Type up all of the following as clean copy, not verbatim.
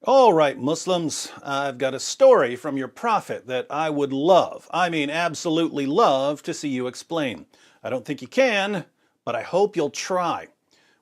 All right, Muslims, I've got a story from your prophet that I would love, absolutely love, to see you explain. I don't think you can, but I hope you'll try.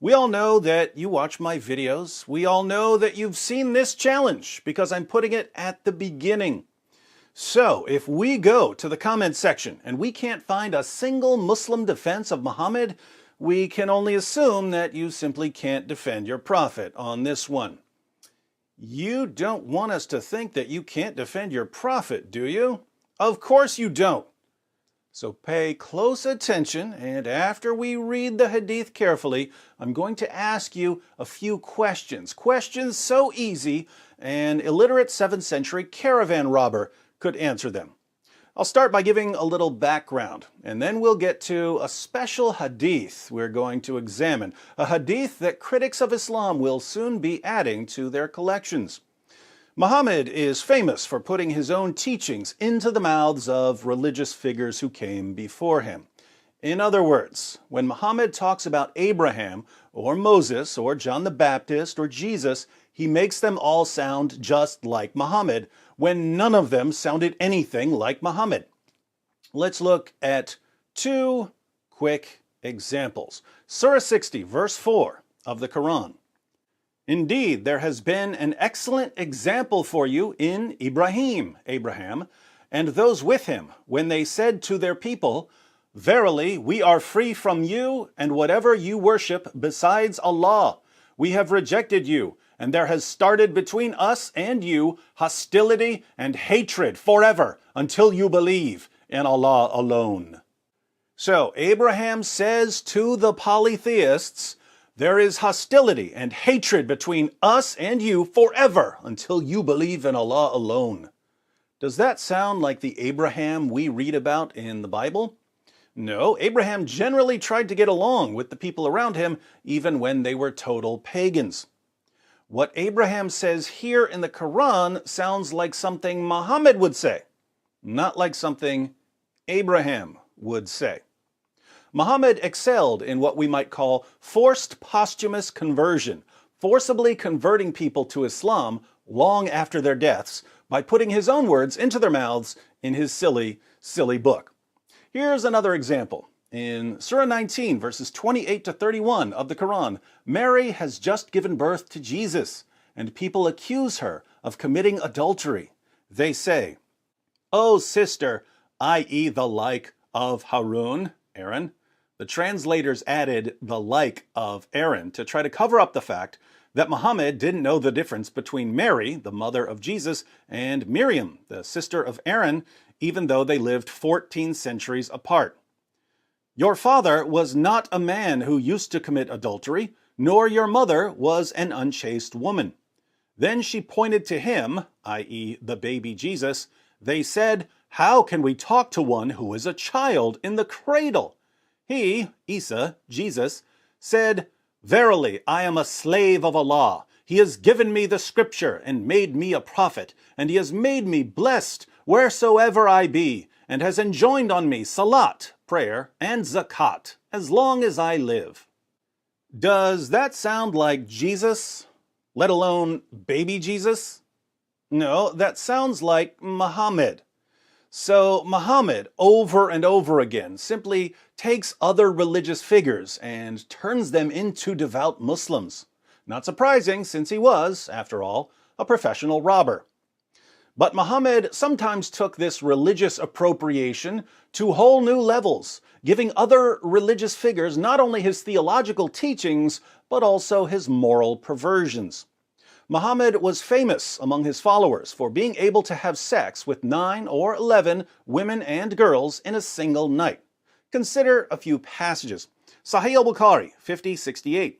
We all know that you watch my videos. We all know that you've seen this challenge because I'm putting it at the beginning. So, if we go to the comment section and we can't find a single Muslim defense of Muhammad, we can only assume that you simply can't defend your prophet on this one. You don't want us to think that you can't defend your prophet, do you? Of course you don't. So pay close attention, and after we read the Hadith carefully, I'm going to ask you a few questions. Questions so easy, an illiterate 7th century caravan robber could answer them. I'll start by giving a little background, and then we'll get to a special hadith we're going to examine, a hadith that critics of Islam will soon be adding to their collections. Muhammad is famous for putting his own teachings into the mouths of religious figures who came before him. In other words, when Muhammad talks about Abraham, or Moses, or John the Baptist, or Jesus, he makes them all sound just like Muhammad, when none of them sounded anything like Muhammad. Let's look at two quick examples. Surah 60, verse 4 of the Quran. Indeed, there has been an excellent example for you in Abraham, and those with him, when they said to their people, Verily, we are free from you and whatever you worship besides Allah. We have rejected you, and there has started between us and you hostility and hatred forever until you believe in Allah alone. So Abraham says to the polytheists, there is hostility and hatred between us and you forever until you believe in Allah alone. Does that sound like the Abraham we read about in the Bible? No, Abraham generally tried to get along with the people around him even when they were total pagans. What Abraham says here in the Quran sounds like something Muhammad would say, not like something Abraham would say. Muhammad excelled in what we might call forced posthumous conversion, forcibly converting people to Islam long after their deaths by putting his own words into their mouths in his silly book. Here's another example. In Surah 19, verses 28 to 31 of the Quran, Mary has just given birth to Jesus, and people accuse her of committing adultery. They say, O sister, i.e. the like of Harun, Aaron. The translators added the like of Aaron to try to cover up the fact that Muhammad didn't know the difference between Mary, the mother of Jesus, and Miriam, the sister of Aaron, even though they lived 14 centuries apart. Your father was not a man who used to commit adultery, nor your mother was an unchaste woman. Then she pointed to him, i.e. the baby Jesus. They said, How can we talk to one who is a child in the cradle? He, Isa, Jesus, said, Verily, I am a slave of Allah. He has given me the scripture and made me a prophet, and he has made me blessed wheresoever I be, and has enjoined on me salat, prayer, and zakat, as long as I live. Does that sound like Jesus, let alone baby Jesus? No, that sounds like Muhammad. So Muhammad, over and over again, simply takes other religious figures and turns them into devout Muslims. Not surprising, since he was, after all, a professional robber. But Muhammad sometimes took this religious appropriation to whole new levels, giving other religious figures not only his theological teachings, but also his moral perversions. Muhammad was famous among his followers for being able to have sex with 9 or 11 women and girls in a single night. Consider a few passages. Sahih al-Bukhari, 5068.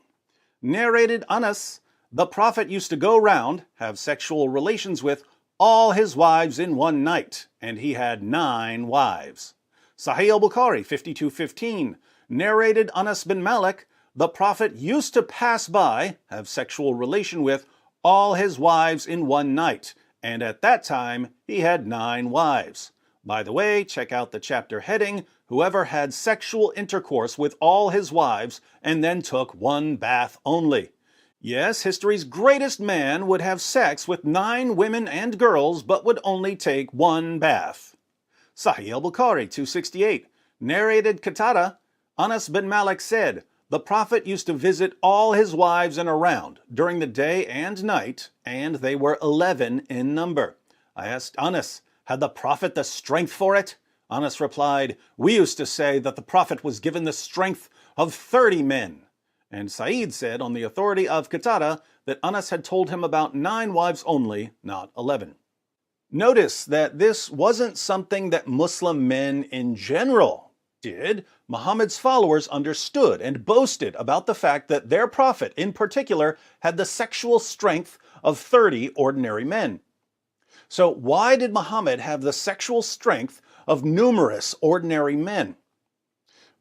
Narrated Anas, the Prophet used to go round, have sexual relations with all his wives in one night, and he had 9 wives. Sahih al-Bukhari, 5215. Narrated Anas bin Malik, the Prophet used to pass by, have sexual relation with all his wives in one night, and at that time he had 9 wives. By the way, check out the chapter heading, Whoever had sexual intercourse with all his wives and then took one bath only. Yes, history's greatest man would have sex with 9 women and girls, but would only take 1 bath. Sahih al-Bukhari 268, narrated Qatada, Anas bin Malik said, "The Prophet used to visit all his wives in a round during the day and night, and they were 11 in number. I asked Anas, had the Prophet the strength for it? Anas replied, we used to say that the Prophet was given the strength of 30 men. And Sa'id said, on the authority of Qatada, that Anas had told him about 9 wives only, not 11. Notice that this wasn't something that Muslim men in general did. Muhammad's followers understood and boasted about the fact that their prophet in particular had the sexual strength of 30 ordinary men. So why did Muhammad have the sexual strength of numerous ordinary men?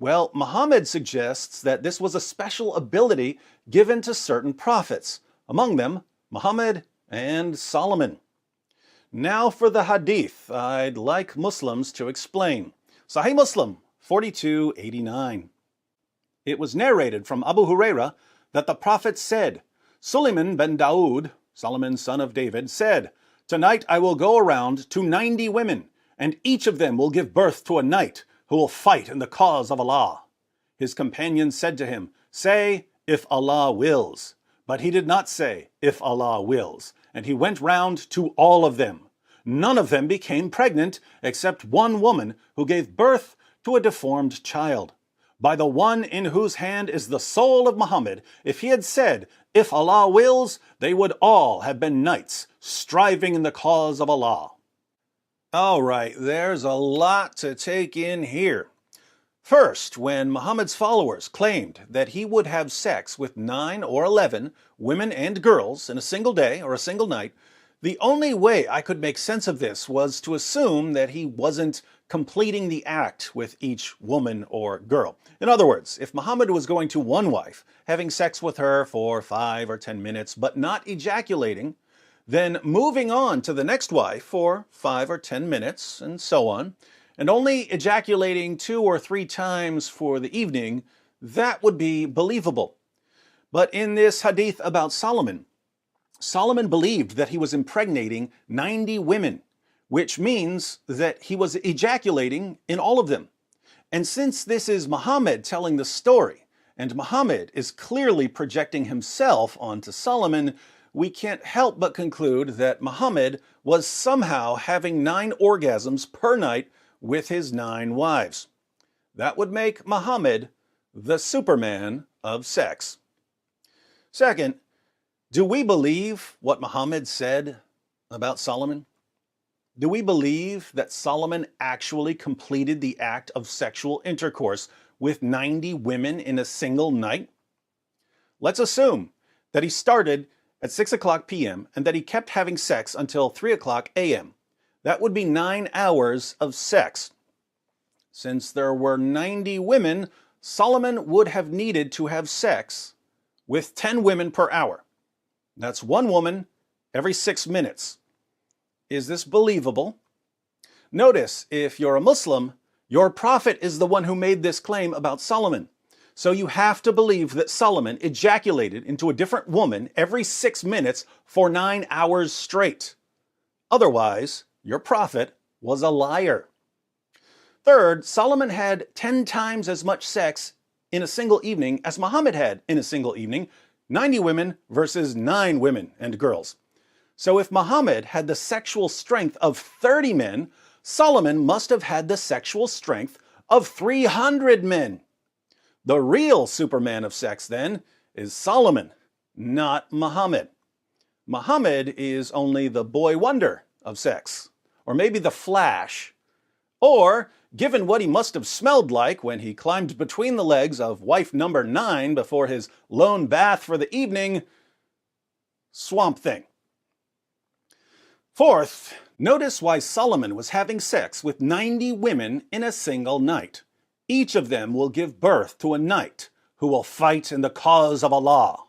Well, Muhammad suggests that this was a special ability given to certain prophets, among them Muhammad and Solomon. Now for the Hadith, I'd like Muslims to explain. Sahih Muslim 4289. It was narrated from Abu Huraira that the Prophet said, Suleiman ben Dawood, Solomon son of David, said, tonight I will go around to 90 women, and each of them will give birth to a knight who will fight in the cause of Allah. His companions said to him, say, if Allah wills. But he did not say, if Allah wills, and he went round to all of them. None of them became pregnant except one woman who gave birth to a deformed child. By the one in whose hand is the soul of Muhammad, if he had said, if Allah wills, they would all have been knights, striving in the cause of Allah. All right, there's a lot to take in here. First, when Muhammad's followers claimed that he would have sex with 9 or 11 women and girls in a single day or a single night, the only way I could make sense of this was to assume that he wasn't completing the act with each woman or girl. In other words, if Muhammad was going to one wife, having sex with her for 5 or 10 minutes, but not ejaculating, then moving on to the next wife for 5 or 10 minutes, and so on, and only ejaculating 2 or 3 times for the evening, that would be believable. But in this hadith about Solomon, Solomon believed that he was impregnating 90 women, which means that he was ejaculating in all of them. And since this is Muhammad telling the story, and Muhammad is clearly projecting himself onto Solomon, we can't help but conclude that Muhammad was somehow having 9 orgasms per night with his 9 wives. That would make Muhammad the Superman of sex. Second, do we believe what Muhammad said about Solomon? Do we believe that Solomon actually completed the act of sexual intercourse with 90 women in a single night? Let's assume that he started at 6 o'clock p.m. and that he kept having sex until 3 o'clock a.m. That would be 9 hours of sex. Since there were 90 women, Solomon would have needed to have sex with 10 women per hour. That's 1 woman every 6 minutes. Is this believable? Notice, if you're a Muslim, your prophet is the one who made this claim about Solomon. So you have to believe that Solomon ejaculated into a different woman every 6 minutes for 9 hours straight. Otherwise, your prophet was a liar. Third, Solomon had 10 times as much sex in a single evening as Muhammad had in a single evening, 90 women versus 9 women and girls. So if Muhammad had the sexual strength of 30 men, Solomon must have had the sexual strength of 300 men. The real Superman of sex, then, is Solomon, not Muhammad. Muhammad is only the boy wonder of sex, or maybe the Flash. Or, given what he must have smelled like when he climbed between the legs of wife number 9 before his lone bath for the evening, Swamp Thing. Fourth, notice why Solomon was having sex with 90 women in a single night. Each of them will give birth to a knight who will fight in the cause of Allah.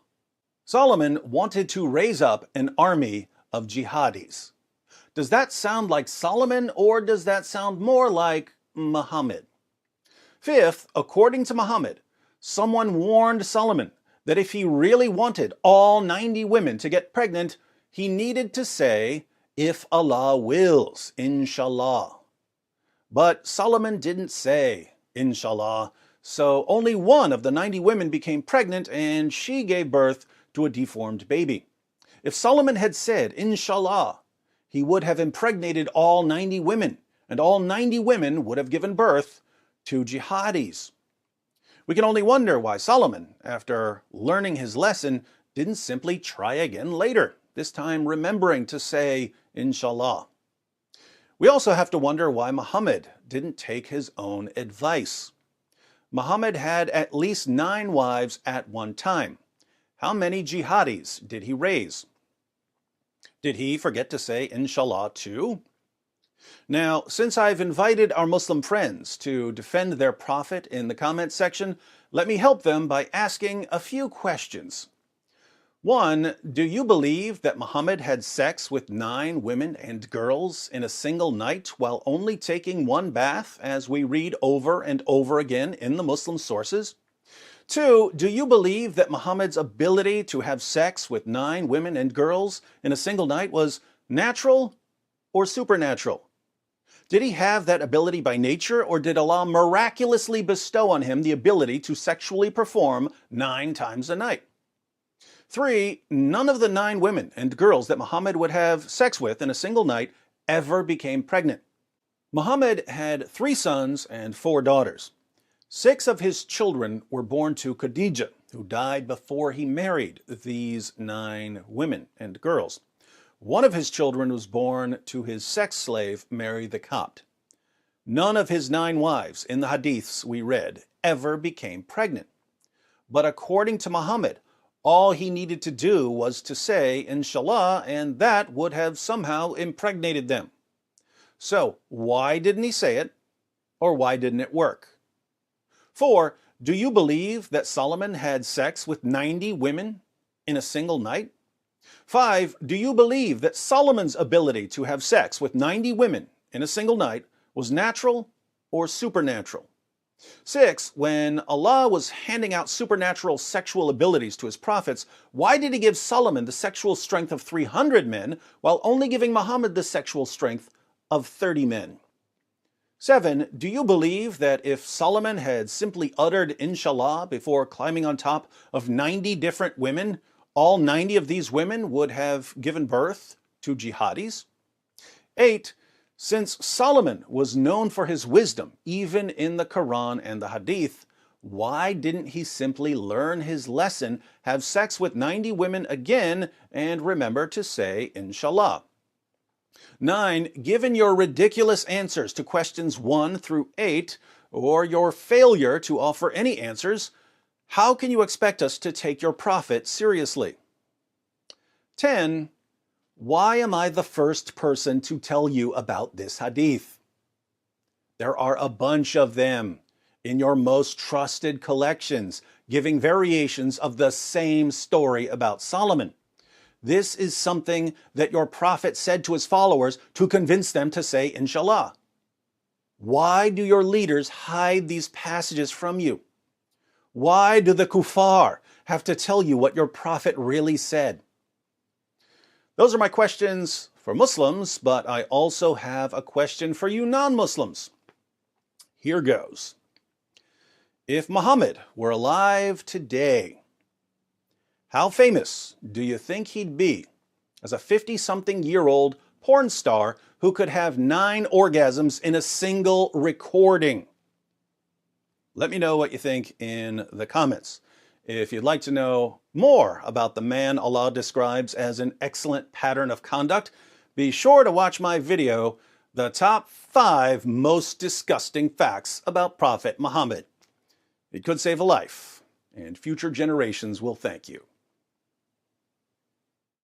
Solomon wanted to raise up an army of jihadis. Does that sound like Solomon, or does that sound more like Muhammad? Fifth, according to Muhammad, someone warned Solomon that if he really wanted all 90 women to get pregnant, he needed to say, "If Allah wills, inshallah." But Solomon didn't say, inshallah, so only one of the 90 women became pregnant and she gave birth to a deformed baby. If Solomon had said, inshallah, he would have impregnated all 90 women, and all 90 women would have given birth to jihadis. We can only wonder why Solomon, after learning his lesson, didn't simply try again later, this time remembering to say, inshallah. We also have to wonder why Muhammad didn't take his own advice. Muhammad had at least 9 wives at one time. How many jihadis did he raise? Did he forget to say inshallah too? Now, since I've invited our Muslim friends to defend their prophet in the comments section, let me help them by asking a few questions. 1, do you believe that Muhammad had sex with 9 women and girls in a single night while only taking 1 bath, as we read over and over again in the Muslim sources? 2, do you believe that Muhammad's ability to have sex with 9 women and girls in a single night was natural or supernatural? Did he have that ability by nature, or did Allah miraculously bestow on him the ability to sexually perform 9 times a night? 3, none of the 9 women and girls that Muhammad would have sex with in a single night ever became pregnant. Muhammad had 3 sons and 4 daughters. 6 of his children were born to Khadijah, who died before he married these 9 women and girls. 1 of his children was born to his sex slave, Mary the Copt. None of his 9 wives in the Hadiths we read ever became pregnant. But according to Muhammad, all he needed to do was to say, inshallah, and that would have somehow impregnated them. So, why didn't he say it, or why didn't it work? 4, do you believe that Solomon had sex with 90 women in a single night? 5, do you believe that Solomon's ability to have sex with 90 women in a single night was natural or supernatural? 6, when Allah was handing out supernatural sexual abilities to his prophets, why did he give Solomon the sexual strength of 300 men while only giving Muhammad the sexual strength of 30 men? 7, do you believe that if Solomon had simply uttered inshallah before climbing on top of 90 different women, all 90 of these women would have given birth to jihadis? 8, since Solomon was known for his wisdom, even in the Quran and the Hadith, why didn't he simply learn his lesson, have sex with 90 women again, and remember to say inshallah? 9, given your ridiculous answers to questions 1 through 8, or your failure to offer any answers, how can you expect us to take your prophet seriously? 10, why am I the first person to tell you about this hadith? There are a bunch of them in your most trusted collections, giving variations of the same story about Solomon. This is something that your prophet said to his followers to convince them to say inshallah. Why do your leaders hide these passages from you? Why do the kuffar have to tell you what your prophet really said? Those are my questions for Muslims, but I also have a question for you non-Muslims. Here goes. If Muhammad were alive today, how famous do you think he'd be as a 50-something-year-old porn star who could have 9 orgasms in a single recording? Let me know what you think in the comments. If you'd like to know more about the man Allah describes as an excellent pattern of conduct, be sure to watch my video, The Top 5 Most Disgusting Facts About Prophet Muhammad. It could save a life, and future generations will thank you.